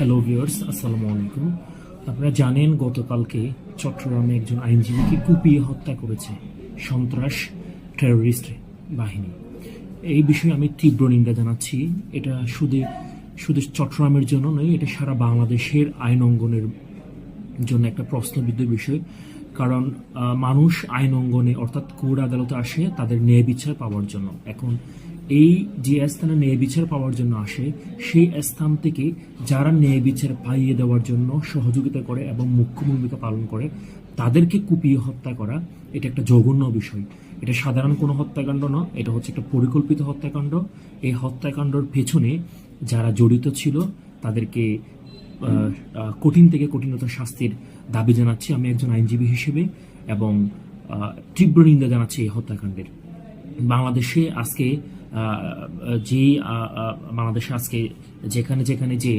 Hello viewers, আসসালামু আলাইকুম। আপনারা জানেন গতকালকে চট্টগ্রামে একজন আইনজীবীকে কুপিয়ে হত্যা করেছে সন্ত্রাস টেররিস্ট বাহিনী। এই বিষয়ে আমি তীব্র নিন্দা জানাচ্ছি। এটা শুধু শুধু চট্টগ্রামের জন্য নয়, এটা সারা বাংলাদেশের আইন অঙ্গনের জন্য একটা প্রশ্নবিদ্ধ বিষয়। কারণ মানুষ আইন অঙ্গনে অর্থাৎ কোর্ট আদালতে আসে তাদের ন্যায় বিচার পাওয়ার জন্য। এখন এই যে স্থানে ন্যায় বিচার পাওয়ার জন্য আসে, সেই স্থান থেকে যারা ন্যায় বিচার পাইয়ে দেওয়ার জন্য সহযোগিতা করে এবং মুখ্য ভূমিকা পালন করে, তাদেরকে কুপিয়ে হত্যা করা এটা একটা জঘন্য বিষয়। এটা সাধারণ কোনো হত্যাকাণ্ড না, এটা হচ্ছে একটা পরিকল্পিত হত্যাকাণ্ড। এই হত্যাকাণ্ডের পেছনে যারা জড়িত ছিল তাদেরকে কঠিন থেকে কঠিনতর শাস্তির দাবি জানাচ্ছি আমি একজন আইনজীবী হিসেবে, এবং তীব্র নিন্দা জানাচ্ছি এই হত্যাকাণ্ডের। বাংলাদেশে আজকে যে বাংলাদেশে আজকে যেখানে যেখানে যে